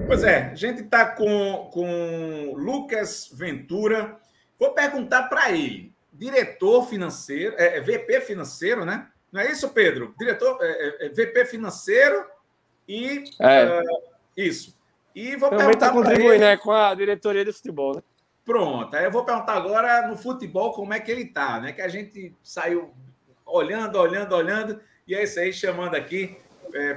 Pois é, a gente está com Lucas Ventura. Vou perguntar para ele, diretor financeiro, VP financeiro, né? Não é isso, Pedro? Diretor, VP financeiro e isso. E vou também está contribuindo, né, com a diretoria de futebol, né? Pronto, aí eu vou perguntar agora no futebol como é que ele está, né? Que a gente saiu olhando, e é isso aí, chamando aqui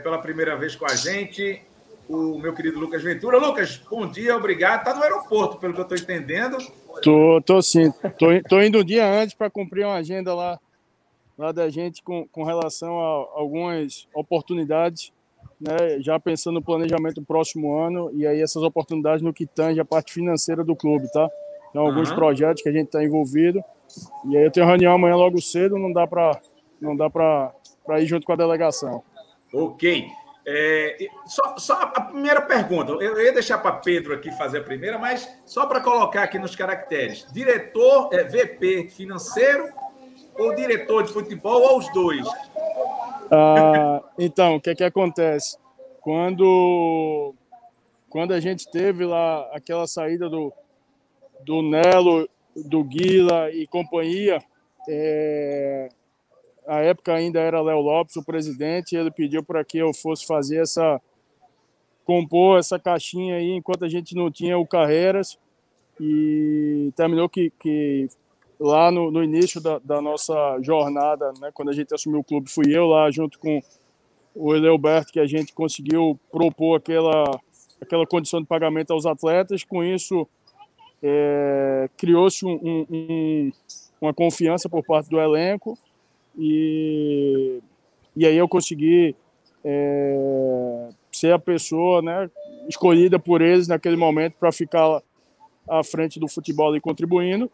pela primeira vez com a gente o meu querido Lucas Ventura. Lucas, bom dia, obrigado. Está no aeroporto, pelo que eu estou entendendo. Tô sim. Tô indo um dia antes para cumprir uma agenda lá da gente com relação a algumas oportunidades, né? Já pensando no planejamento do próximo ano, e aí essas oportunidades no que tange a parte financeira do clube, tá? Então, alguns projetos que a gente está envolvido. E aí eu tenho reunião amanhã logo cedo, não dá para ir junto com a delegação. Ok. Só a primeira pergunta. Eu ia deixar para Pedro aqui fazer a primeira, mas só para colocar aqui nos caracteres. Diretor, VP financeiro ou diretor de futebol, ou os dois? Então, o que é que acontece? Quando a gente teve lá aquela saída do Nelo, do Guila e companhia, a época ainda era Léo Lopes o presidente, ele pediu para que eu fosse fazer compor essa caixinha aí, enquanto a gente não tinha o Carreiras, e terminou que lá no início da nossa jornada, né, quando a gente assumiu o clube, fui eu lá junto com o Eleuberto, que a gente conseguiu propor aquela condição de pagamento aos atletas. Com isso, criou-se uma confiança por parte do elenco, e aí eu consegui ser a pessoa, né, escolhida por eles naquele momento para ficar à frente do futebol e contribuindo.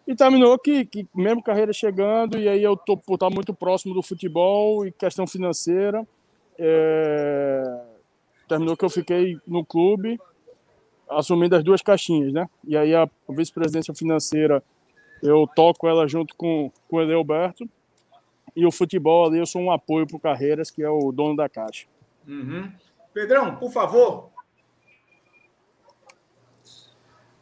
E terminou que mesmo carreira chegando, e aí eu tô por estar muito próximo do futebol e questão financeira, terminou que eu fiquei no clube assumindo as duas caixinhas, né? E aí a vice-presidência financeira eu toco ela junto com o Eleuberto, e o futebol ali eu sou um apoio para o Carreiras, que é o dono da caixa. Pedrão, por favor.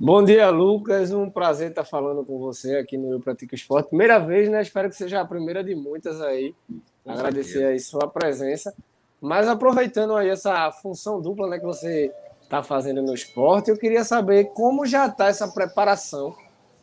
Bom dia, Lucas. Um prazer estar falando com você aqui no Eu Pratico Esporte. Primeira vez, né? Espero que seja a primeira de muitas aí. Agradecer aí sua presença. Mas aproveitando aí essa função dupla, né, que você está fazendo no esporte, eu queria saber como já está essa preparação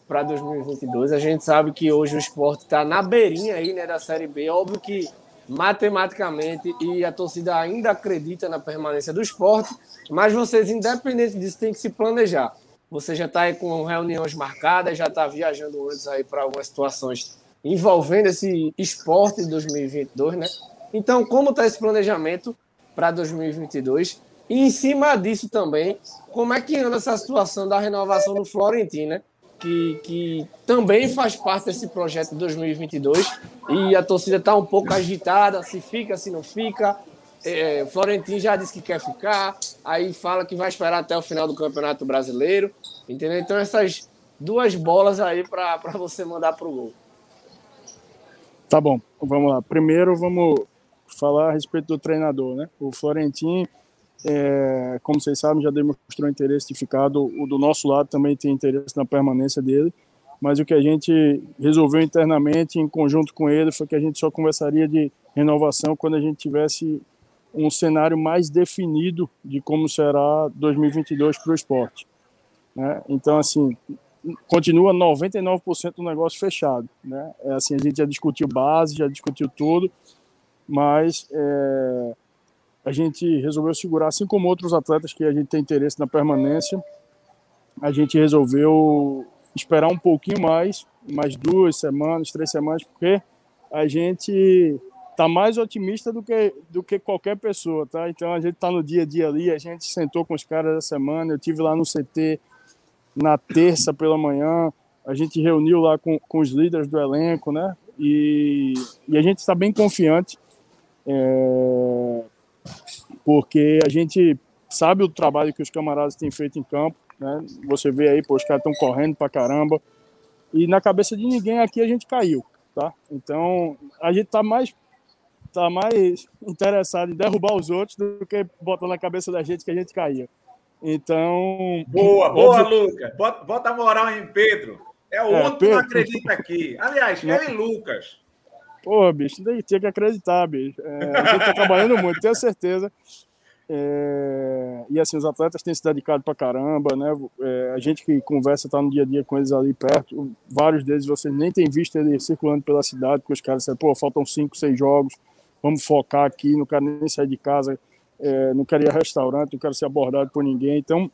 para 2022. A gente sabe que hoje o esporte está na beirinha aí, né, da Série B. Óbvio que matematicamente e a torcida ainda acredita na permanência do esporte, mas vocês, independente disso, têm que se planejar. Você já está aí com reuniões marcadas, já está viajando antes aí para algumas situações envolvendo esse esporte de 2022, né? Então, como está esse planejamento para 2022? E em cima disso também, como é que anda essa situação da renovação do Florentino, né? Que também faz parte desse projeto de 2022, e a torcida está um pouco agitada, se fica, se não fica. O Florentino já disse que quer ficar, aí fala que vai esperar até o final do Campeonato Brasileiro, entendeu? Então essas duas bolas aí para você mandar para o gol. Tá bom, vamos lá. Primeiro vamos falar a respeito do treinador, né? O Florentino, como vocês sabem, já demonstrou interesse de ficar. Do nosso lado também tem interesse na permanência dele, mas o que a gente resolveu internamente, em conjunto com ele, foi que a gente só conversaria de renovação quando a gente tivesse um cenário mais definido de como será 2022 para o esporte, né? Então, assim, continua 99% do negócio fechado, né? Assim, a gente já discutiu base, já discutiu tudo, mas a gente resolveu segurar, assim como outros atletas que a gente tem interesse na permanência, a gente resolveu esperar um pouquinho mais 2 semanas, 3 semanas, porque a gente tá mais otimista do que qualquer pessoa, tá? Então a gente tá no dia a dia ali, a gente sentou com os caras essa semana, eu tive lá no CT na terça pela manhã, a gente reuniu lá com os líderes do elenco, né? E a gente está bem confiante, porque a gente sabe o trabalho que os camaradas têm feito em campo, né? Você vê aí, os caras estão correndo pra caramba, e na cabeça de ninguém aqui a gente caiu, tá? Então a gente tá mais tá mais interessado em derrubar os outros do que botar na cabeça da gente que a gente caía. Então. Boa, Lucas. Bota a moral em Pedro. É o único que não acredita aqui. Aliás, ele e Lucas. Pô, bicho, tinha que acreditar, bicho. A gente tá trabalhando muito, tenho certeza. E assim, os atletas têm se dedicado pra caramba, né? A gente que conversa, tá no dia a dia com eles ali perto, vários deles vocês nem têm visto eles circulando pela cidade, porque os caras disseram, pô, faltam 5, 6 jogos, vamos focar aqui, não quero nem sair de casa, não quero ir a restaurante, não quero ser abordado por ninguém. Então,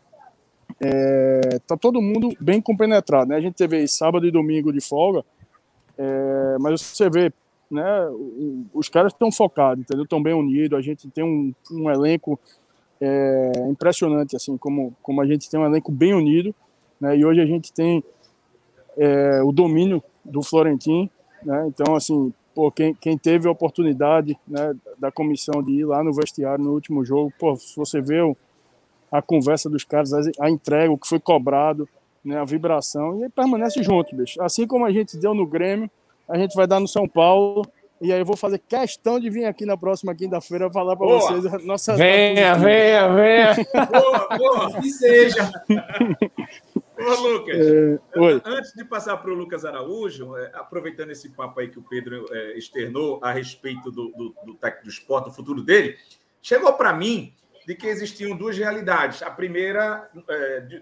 tá todo mundo bem compenetrado, né? A gente teve aí sábado e domingo de folga, mas você vê, né, os caras estão focados, entendeu? Estão bem unidos, a gente tem um elenco impressionante, assim, como a gente tem um elenco bem unido, né? E hoje a gente tem o domínio do Florentino, né? Então, assim, pô, quem teve a oportunidade, né, da comissão de ir lá no vestiário no último jogo, pô, se você vê a conversa dos caras, a entrega, o que foi cobrado, né, a vibração, e aí permanece junto, bicho. Assim como a gente deu no Grêmio, a gente vai dar no São Paulo, e aí eu vou fazer questão de vir aqui na próxima quinta-feira falar para vocês a nossa... Venha. Boa, que seja. Ô, Lucas, antes de passar para o Lucas Araújo, aproveitando esse papo aí que o Pedro externou a respeito do técnico do Sport, do futuro dele, chegou para mim de que existiam duas realidades. A primeira,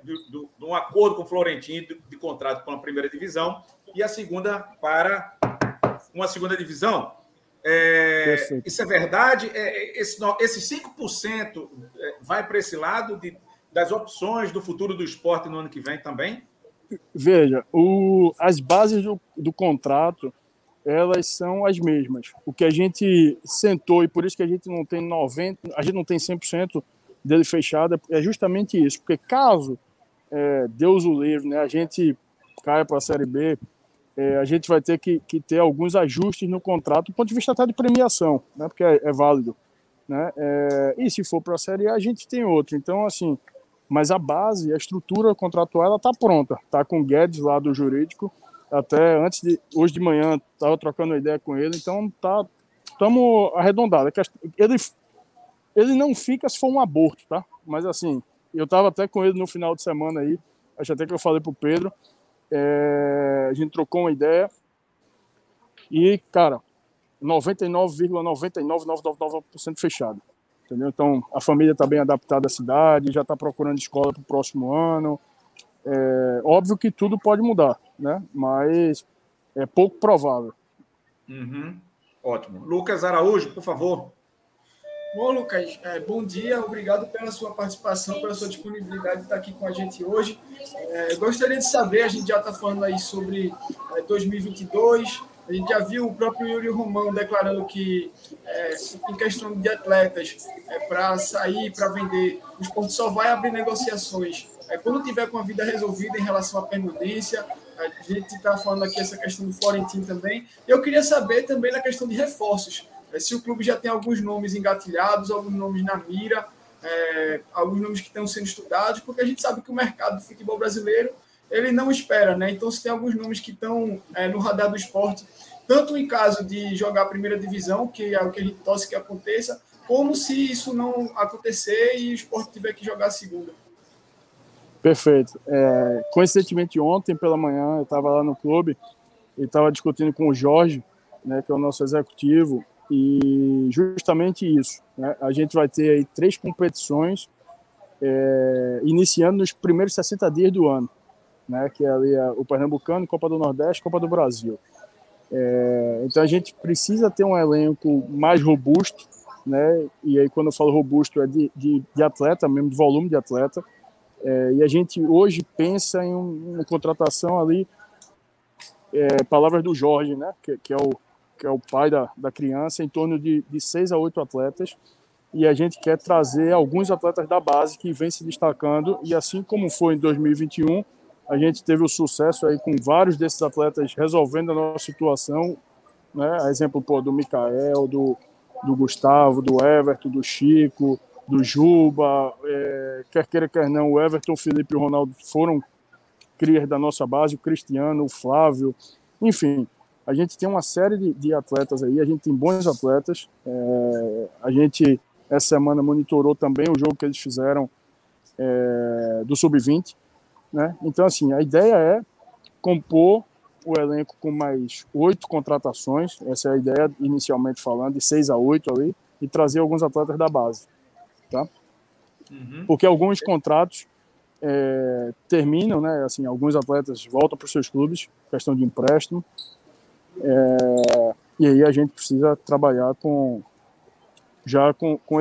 de um acordo com o Florentino de contrato com a primeira divisão, e a segunda para uma segunda divisão. Isso é verdade? Esses 5% vai para esse lado das opções do futuro do esporte no ano que vem também? Veja, as bases do contrato, elas são as mesmas. O que a gente sentou, e por isso que a gente não tem 90%, a gente não tem 100% dele fechado, é justamente isso. Porque caso, Deus o livre, né, a gente caia para a Série B, a gente vai ter que ter alguns ajustes no contrato, do ponto de vista até de premiação, né, porque é válido. Né? E se for para a Série A, a gente tem outro. Então, assim, mas a base, a estrutura contratual, ela está pronta. Está com o Guedes lá do jurídico. Até hoje de manhã, estava trocando uma ideia com ele. Então, estamos arredondados. Ele não fica se for um aborto, tá? Mas, assim, eu estava até com ele no final de semana aí. Acho até que eu falei para o Pedro. A gente trocou uma ideia. E, cara, 99,99999% fechado. Entendeu? Então, a família está bem adaptada à cidade, já está procurando escola para o próximo ano. Óbvio que tudo pode mudar, né? Mas é pouco provável. Uhum. Ótimo. Lucas Araújo, por favor. Bom, Lucas, bom dia. Obrigado pela sua participação, pela sua disponibilidade de estar aqui com a gente hoje. Gostaria de saber, a gente já está falando aí sobre 2022, a gente já viu o próprio Yuri Romão declarando que, em questão de atletas, para sair, para vender, o Sport só vai abrir negociações quando tiver com a vida resolvida em relação à permanência. A gente está falando aqui essa questão do Florentino também. Eu queria saber também na questão de reforços, se o clube já tem alguns nomes engatilhados, alguns nomes na mira, alguns nomes que estão sendo estudados, porque a gente sabe que o mercado do futebol brasileiro ele não espera, né? Então, se tem alguns nomes que estão no radar do esporte, tanto em caso de jogar a primeira divisão, que é o que a gente torce que aconteça, como se isso não acontecer e o esporte tiver que jogar a segunda. Perfeito. Coincidentemente, ontem pela manhã, eu estava lá no clube e estava discutindo com o Jorge, né, que é o nosso executivo, e justamente isso. Né? A gente vai ter aí 3 competições iniciando nos primeiros 60 dias do ano. Né, que é ali o Pernambucano, Copa do Nordeste, Copa do Brasil. Então a gente precisa ter um elenco mais robusto, né, e aí quando eu falo robusto é de atleta, mesmo de volume de atleta, e a gente hoje pensa em uma contratação ali, palavras do Jorge, né, que é o pai da criança, em torno de 6 a 8 atletas, e a gente quer trazer alguns atletas da base que vêm se destacando, e assim como foi em 2021, a gente teve o sucesso aí com vários desses atletas resolvendo a nossa situação, né? Exemplo do Mikael, do Gustavo, do Everton, do Chico, do Juba, quer queira, quer não, o Everton, o Felipe e o Ronaldo foram crias da nossa base, o Cristiano, o Flávio, enfim. a gente tem uma série de atletas aí, a gente tem bons atletas. A gente, essa semana, monitorou também o jogo que eles fizeram do Sub-20, né? Então, assim, a ideia é compor o elenco com mais 8 contratações, essa é a ideia, inicialmente falando, de 6 a 8 ali, e trazer alguns atletas da base, tá? Porque alguns contratos terminam, né? Assim, alguns atletas voltam para os seus clubes, questão de empréstimo, e aí a gente precisa trabalhar com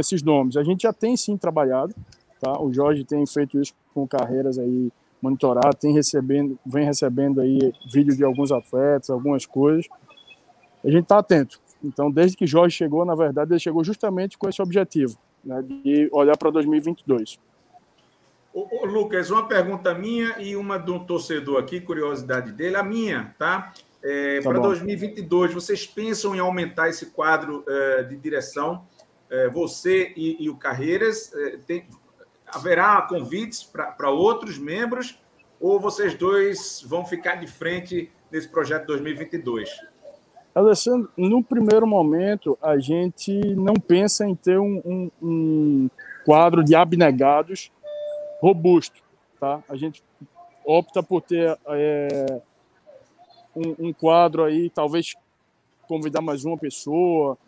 esses nomes. A gente já tem sim trabalhado, tá? O Jorge tem feito isso com carreiras aí monitorado, vem recebendo aí vídeo de alguns atletas, algumas coisas. A gente está atento. Então, desde que Jorge chegou, na verdade, ele chegou justamente com esse objetivo, né, de olhar para 2022. Ô, Lucas, uma pergunta minha e uma de um torcedor aqui, curiosidade dele. A minha, tá? Para 2022, vocês pensam em aumentar esse quadro de direção? Você e o Carreiras, haverá convites para outros membros ou vocês dois vão ficar de frente nesse projeto 2022? Alessandro, no primeiro momento, a gente não pensa em ter um quadro de abnegados robusto, tá? A gente opta por ter um quadro aí, talvez convidar mais uma pessoa,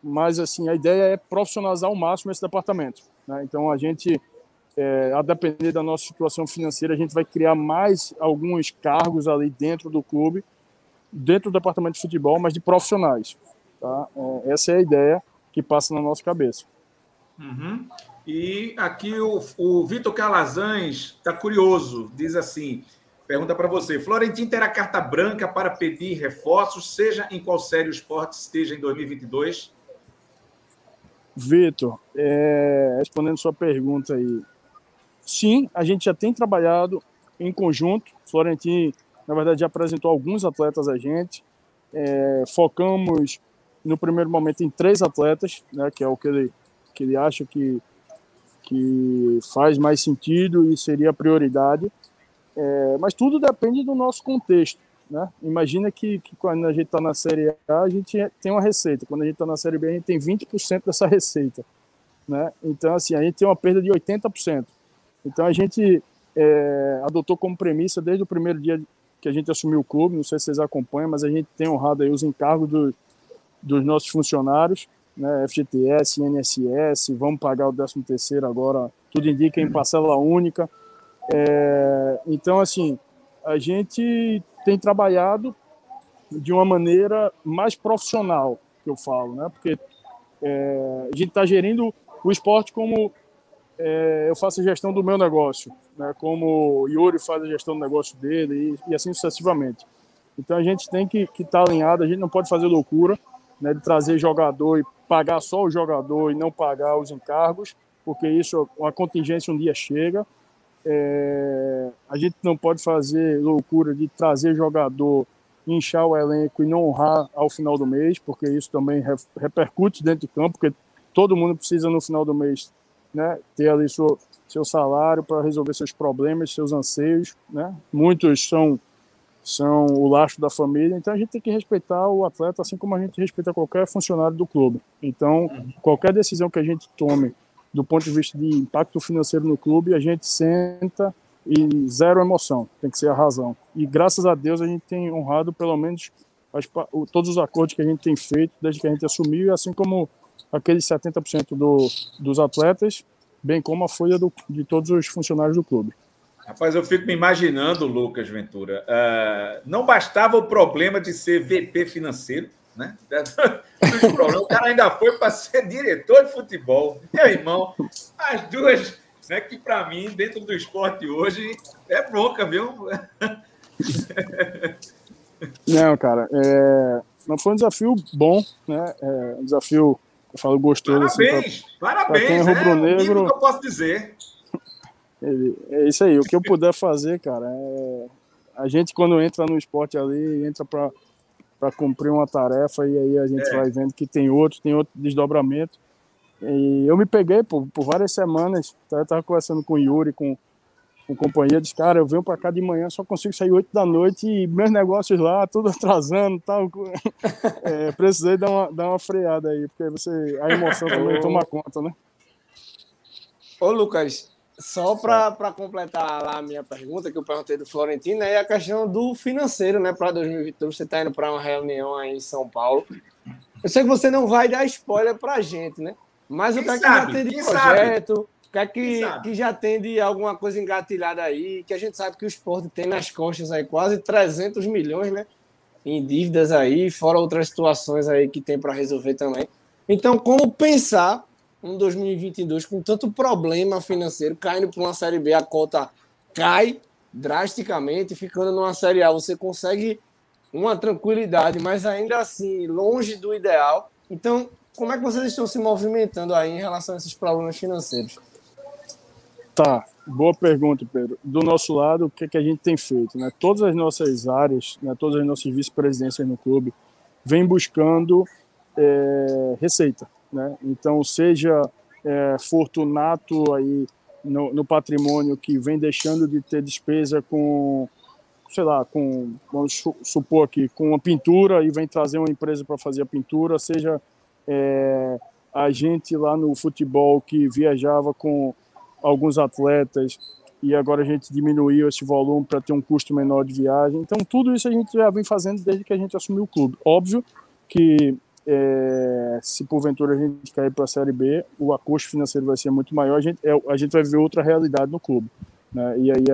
mas assim, a ideia é profissionalizar ao máximo esse departamento, né? Então a gente, a depender da nossa situação financeira, a gente vai criar mais alguns cargos ali dentro do clube, dentro do departamento de futebol, mas de profissionais, tá? Essa é a ideia que passa na nossa cabeça. E aqui o Vitor Calazans está curioso, diz assim, pergunta para você, Florentino terá carta branca para pedir reforços, seja em qual série o esporte esteja em 2022? Vitor, respondendo sua pergunta aí, sim, a gente já tem trabalhado em conjunto. Florentino, na verdade, já apresentou alguns atletas a gente. Focamos, no primeiro momento, em 3 atletas, né, que é o que ele acha que faz mais sentido e seria a prioridade. Mas tudo depende do nosso contexto, né? Imagina que quando a gente está na Série A, a gente tem uma receita. Quando a gente está na Série B, a gente tem 20% dessa receita, né? Então, assim, a gente tem uma perda de 80%. Então, a gente adotou como premissa, desde o primeiro dia que a gente assumiu o clube, não sei se vocês acompanham, mas a gente tem honrado aí os encargos dos nossos funcionários, né? FGTS, INSS, vamos pagar o 13º agora, tudo indica em parcela única. Então, assim, a gente tem trabalhado de uma maneira mais profissional, que eu falo, né? Porque a gente está gerindo o esporte como eu faço a gestão do meu negócio, né? Como o Yuri faz a gestão do negócio dele e assim sucessivamente. Então, a gente tem que estar alinhado, a gente não pode fazer loucura, né, de trazer jogador e pagar só o jogador e não pagar os encargos, porque isso, uma contingência um dia chega. A gente não pode fazer loucura de trazer jogador, inchar o elenco e não honrar ao final do mês, porque isso também repercute dentro de campo, porque todo mundo precisa no final do mês, né, ter ali seu salário para resolver seus problemas, seus anseios, né? Muitos são o lastro da família, então a gente tem que respeitar o atleta assim como a gente respeita qualquer funcionário do clube. Então, qualquer decisão que a gente tome do ponto de vista de impacto financeiro no clube, a gente senta e zero emoção, tem que ser a razão. E graças a Deus a gente tem honrado pelo menos todos os acordos que a gente tem feito desde que a gente assumiu, assim como aqueles 70% dos atletas, bem como a folha de todos os funcionários do clube. Rapaz, eu fico me imaginando, Lucas Ventura, não bastava o problema de ser VP financeiro, né? O cara ainda foi para ser diretor de futebol. Meu irmão, as duas, né, que para mim, dentro do esporte hoje, é bronca, viu? Não, cara, não foi um desafio bom, né? Um desafio, eu falo, gostoso. Parabéns, assim, parabéns, quem é rubro-negro, que eu posso dizer. É isso aí, o que eu puder fazer, cara, a gente quando entra no esporte ali, entra para cumprir uma tarefa e aí a gente vai vendo que tem outro desdobramento. E eu me peguei por várias semanas, eu estava conversando com o Yuri, com companhia, disse, cara, eu venho para cá de manhã, só consigo sair 8 da noite e meus negócios lá, tudo atrasando e tal. Precisei dar uma freada aí, porque a emoção também toma conta, né? Ô, Lucas, só para completar lá a minha pergunta, que eu perguntei do Florentino, é a questão do financeiro, né? Para 2022, você está indo para uma reunião aí em São Paulo. Eu sei que você não vai dar spoiler para a gente, né? Mas o que é que já tem de projeto? O que é que já tem de alguma coisa engatilhada aí? Que a gente sabe que o Sport tem nas costas aí quase 300 milhões, né? Em dívidas aí, fora outras situações aí que tem para resolver também. Então, como pensar um 2022 com tanto problema financeiro, caindo para uma Série B, a cota cai drasticamente, ficando numa Série A, você consegue uma tranquilidade, mas ainda assim, longe do ideal. Então, como é que vocês estão se movimentando aí em relação a esses problemas financeiros? Tá, boa pergunta, Pedro. Do nosso lado, o que a gente tem feito? Né? Todas as nossas áreas, né, todas as nossas vice-presidências no clube, vêm buscando receita. Né? Então, seja Fortunato aí no patrimônio que vem deixando de ter despesa com, sei lá, vamos supor aqui, com uma pintura e vem trazer uma empresa para fazer a pintura, seja a gente lá no futebol que viajava com alguns atletas e agora a gente diminuiu esse volume para ter um custo menor de viagem. Então, tudo isso a gente já vem fazendo desde que a gente assumiu o clube. Óbvio que se porventura a gente cair para a Série B, o custo financeiro vai ser muito maior, a gente vai ver outra realidade no clube. Né? E aí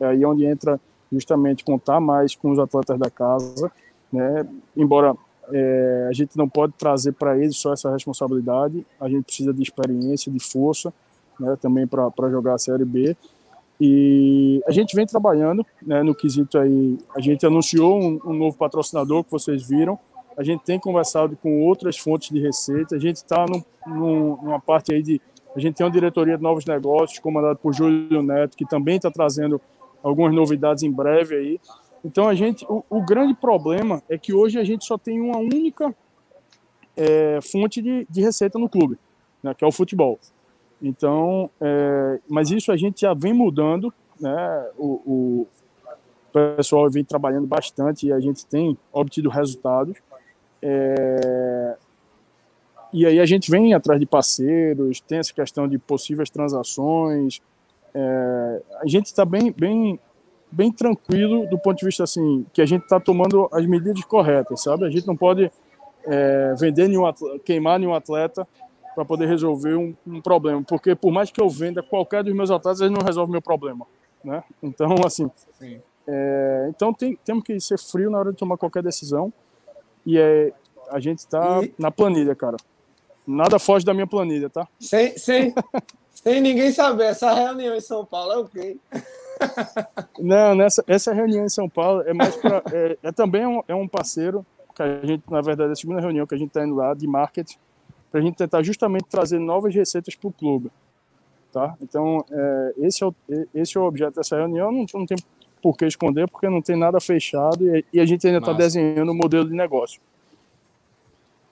é onde entra justamente contar mais com os atletas da casa, né? Embora a gente não pode trazer para eles só essa responsabilidade, a gente precisa de experiência, de força, né? Também para jogar a Série B. E a gente vem trabalhando, né, no quesito aí, a gente anunciou um novo patrocinador que vocês viram, a gente tem conversado com outras fontes de receita, a gente está numa parte aí a gente tem uma diretoria de novos negócios comandada por Júlio Neto, que também está trazendo algumas novidades em breve aí. Então o grande problema é que hoje a gente só tem uma única fonte de receita no clube, né, que é o futebol. Então, mas isso a gente já vem mudando, né? O pessoal vem trabalhando bastante e a gente tem obtido resultados. E aí a gente vem atrás de parceiros, tem essa questão de possíveis transações. A gente está bem tranquilo do ponto de vista assim, que a gente está tomando as medidas corretas, sabe? A gente não pode queimar nenhum atleta para poder resolver um problema, porque por mais que eu venda qualquer dos meus atletas, ele não resolve meu problema, né? Então, assim, então temos que ser frio na hora de tomar qualquer decisão e a gente está na planilha, cara. Nada foge da minha planilha, tá? Sem ninguém saber, essa reunião em São Paulo é o quê? Não, essa reunião em São Paulo é mais para também um parceiro que a gente, na verdade, é a segunda reunião que a gente está indo lá de marketing, para a gente tentar justamente trazer novas receitas para o clube, tá? Então, esse é o objeto dessa reunião. Não tem por que esconder, porque não tem nada fechado e a gente ainda está desenhando um modelo de negócio.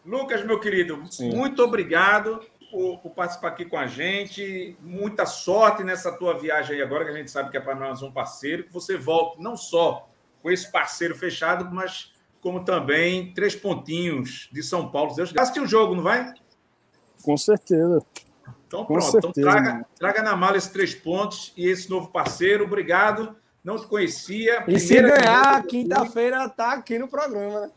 Lucas, meu querido, muito obrigado por participar aqui com a gente. Muita sorte nessa tua viagem aí agora, que a gente sabe que é para nós um parceiro, que você volte não só com esse parceiro fechado, mas como também 3 pontinhos de São Paulo. Deus, vai assistir o jogo, não vai? Com certeza. Então, pronto. Certeza, então, traga na mala esses 3 pontos e esse novo parceiro. Obrigado. Não te conhecia. E se ganhar, quinta-feira tá aqui no programa, né?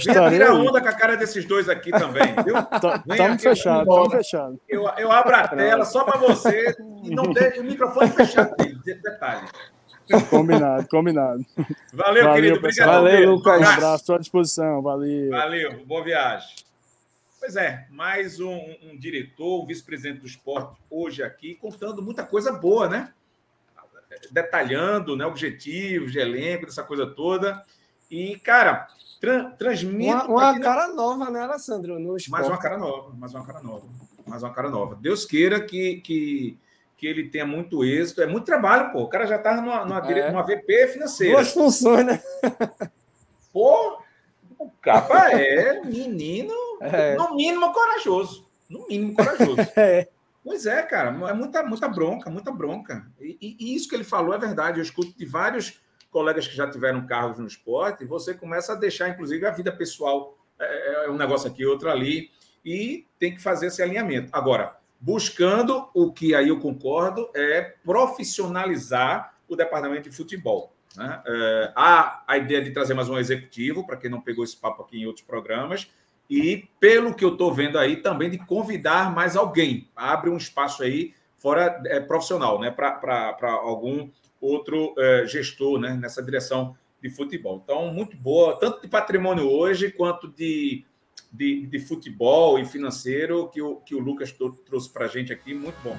Tira onda com a cara desses dois aqui também, viu? Estamos fechados. Eu abro a tela só para você e não deixe o microfone fechado dele. Detalhe. Combinado. Valeu, querido. Obrigado. Valeu, Lucas. Um abraço, estou à disposição. Valeu. Boa viagem. Pois é, mais um diretor, um vice-presidente do esporte hoje aqui, contando muita coisa boa, né? Detalhando, né, objetivos de elenco, dessa coisa toda. E, cara, transmite... Uma cara nova, né, Alessandro? No esporte. Mais uma cara nova. Deus queira que ele tenha muito êxito. É muito trabalho, pô. O cara já tá numa VP financeira. 2 funções, né? Pô, o capa menino, no mínimo corajoso. Pois é, cara, é muita bronca, muita bronca. E isso que ele falou é verdade. Eu escuto de vários colegas que já tiveram cargos no esporte, e você começa a deixar, inclusive, a vida pessoal, um negócio aqui, outro ali, e tem que fazer esse alinhamento. Agora, buscando o que aí eu concordo é profissionalizar o departamento de futebol. Né? Há a ideia de trazer mais um executivo, para quem não pegou esse papo aqui em outros programas, e, pelo que eu estou vendo aí, também de convidar mais alguém. Abre um espaço aí fora profissional, né? Para algum outro gestor, né? Nessa direção de futebol. Então, muito boa, tanto de patrimônio hoje, quanto de futebol e financeiro, que o Lucas trouxe para a gente aqui. Muito bom.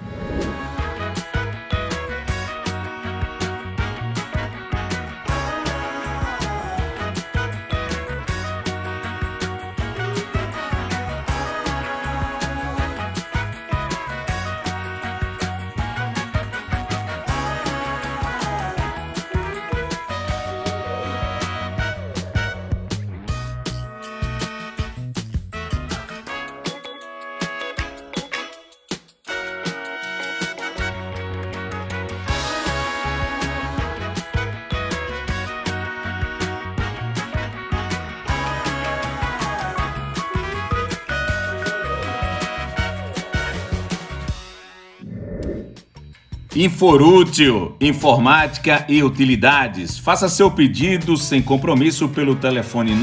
Inforútil, informática e utilidades. Faça seu pedido sem compromisso pelo telefone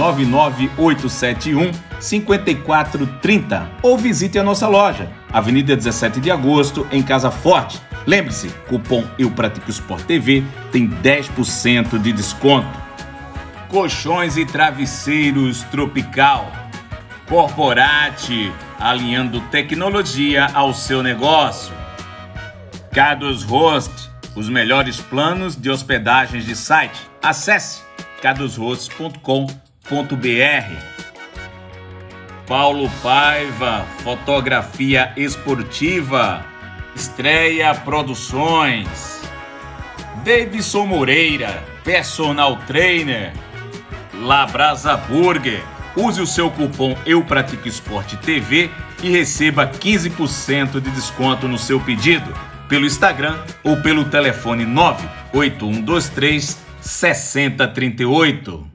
99871-5430 ou visite a nossa loja, Avenida 17 de Agosto, em Casa Forte. Lembre-se, cupom Eu Pratico Esporte TV tem 10% de desconto. Colchões e travesseiros Tropical. Corporate, alinhando tecnologia ao seu negócio. Cadus Host, os melhores planos de hospedagens de site. Acesse cadushost.com.br. Paulo Paiva, fotografia esportiva. Estreia Produções. Davidson Moreira, personal trainer. Labrasa Burger. Use o seu cupom Eu Pratico Esporte TV e receba 15% de desconto no seu pedido. Pelo Instagram ou pelo telefone 98123 6038.